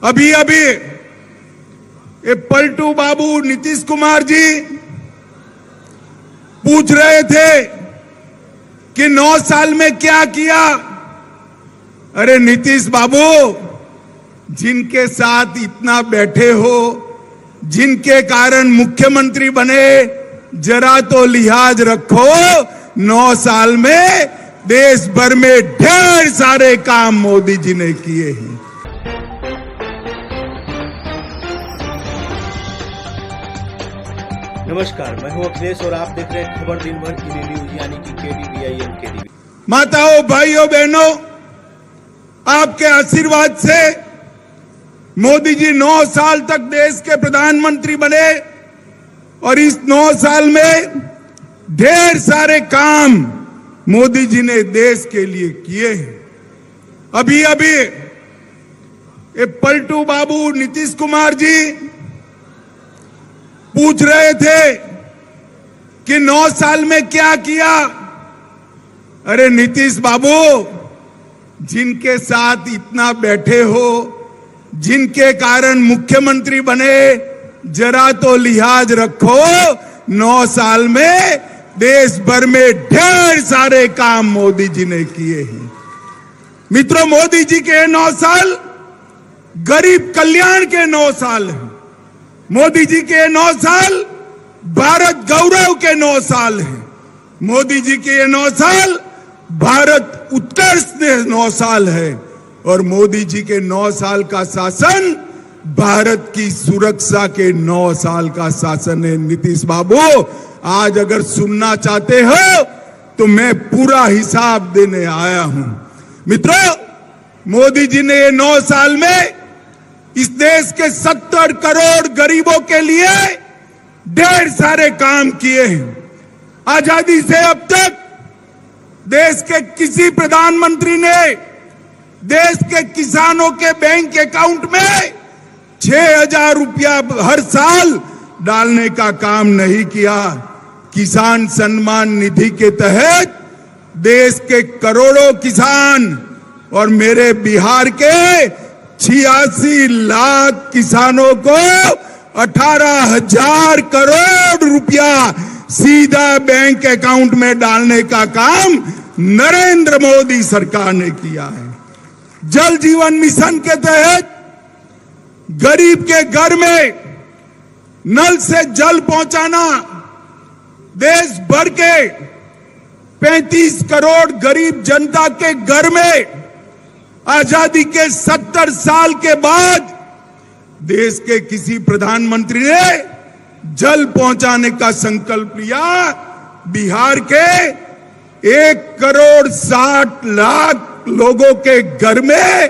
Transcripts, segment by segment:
अभी अभी ये पलटू बाबू नीतीश कुमार जी पूछ रहे थे कि 9 साल में क्या किया। अरे नीतीश बाबू, जिनके साथ इतना बैठे हो, जिनके कारण मुख्यमंत्री बने, जरा तो लिहाज रखो। 9 साल में देश भर में ढेर सारे काम मोदी जी ने किए हैं। नमस्कार, मैं हूं अखिलेश और आप देख रहे हैं खबर दिन भर की न्यूज यानी कि KDVIN। माताओं, भाइयों, बहनों, आपके आशीर्वाद से मोदी जी 9 साल तक देश के प्रधानमंत्री बने और इस 9 साल में ढेर सारे काम मोदी जी ने देश के लिए किए हैं। अभी अभी ये पलटू बाबू नीतीश कुमार जी पूछ रहे थे कि 9 साल में क्या किया। अरे नीतीश बाबू, जिनके साथ इतना बैठे हो, जिनके कारण मुख्यमंत्री बने, जरा तो लिहाज रखो। 9 साल में देश भर में ढेर सारे काम मोदी जी ने किए हैं। मित्रों, मोदी जी के 9 साल गरीब कल्याण के 9 साल हैं। मोदी जी के 9 साल भारत गौरव के 9 साल हैं। मोदी जी के 9 साल भारत उत्कर्ष के 9 साल है और मोदी जी के 9 साल का शासन भारत की सुरक्षा के 9 साल का शासन है। नीतीश बाबू, आज अगर सुनना चाहते हो तो मैं पूरा हिसाब देने आया हूं। मित्रों, मोदी जी ने 9 साल में इस देश के 70 करोड़ गरीबों के लिए ढेर सारे काम किए हैं। आजादी से अब तक देश के किसी प्रधानमंत्री ने देश के किसानों के बैंक अकाउंट में 6,000 रुपया हर साल डालने का काम नहीं किया। किसान सम्मान निधि के तहत देश के करोड़ों किसान और मेरे बिहार के 86 लाख किसानों को 18,000 करोड़ रुपया सीधा बैंक अकाउंट में डालने का काम नरेंद्र मोदी सरकार ने किया है। जल जीवन मिशन के तहत गरीब के घर में नल से जल पहुंचाना, देश भर के 35 करोड़ गरीब जनता के घर में आजादी के 70 साल के बाद देश के किसी प्रधानमंत्री ने जल पहुंचाने का संकल्प लिया। बिहार के 1 करोड़ 60 लाख लोगों के घर में,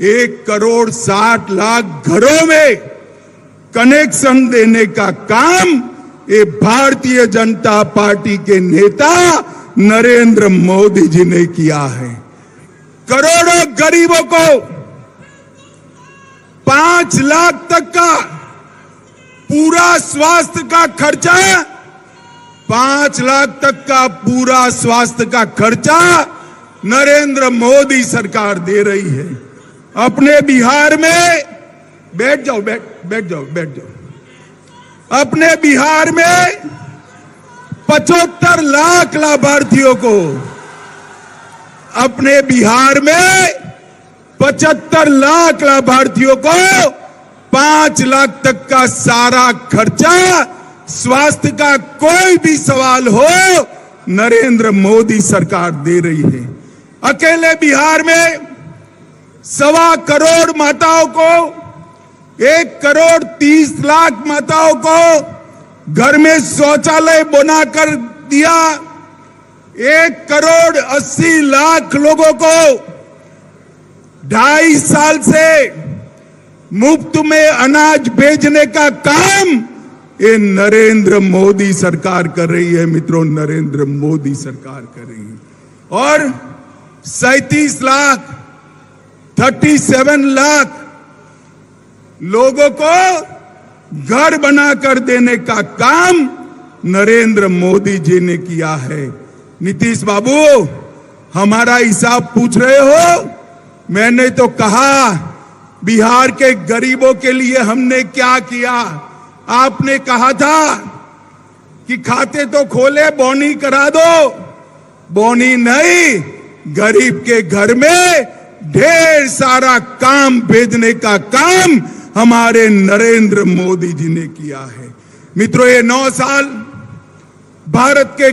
1 करोड़ 60 लाख घरों में कनेक्शन देने का काम ये भारतीय जनता पार्टी के नेता नरेंद्र मोदी जी ने किया है। करोड़ों गरीबों को 5 लाख तक का पूरा स्वास्थ्य का खर्चा, 5 लाख तक का पूरा स्वास्थ्य का खर्चा नरेंद्र मोदी सरकार दे रही है। अपने बिहार में बैठ जाओ। अपने बिहार में 75 लाख लाभार्थियों को, अपने बिहार में 75 लाख लाभार्थियों को 5 लाख तक का सारा खर्चा, स्वास्थ्य का कोई भी सवाल हो, नरेंद्र मोदी सरकार दे रही है। अकेले बिहार में 1.25 करोड़ माताओं को, 1 करोड़ 30 लाख माताओं को घर में शौचालय बनाकर दिया। 1 करोड़ 80 लाख लोगों को 2.5 साल से मुफ्त में अनाज भेजने का काम ये नरेंद्र मोदी सरकार कर रही है। मित्रों, नरेंद्र मोदी सरकार कर रही है। और 37 लाख 37 लाख लोगों को घर बनाकर देने का काम नरेंद्र मोदी जी ने किया है। नीतीश बाबू, हमारा हिसाब पूछ रहे हो? मैंने तो कहा बिहार के गरीबों के लिए हमने क्या किया। आपने कहा था कि खाते तो खोले, बोनी करा दो। बोनी नहीं, गरीब के घर में ढेर सारा काम भेजने का काम हमारे नरेंद्र मोदी जी ने किया है। मित्रों, ये 9 साल भारत के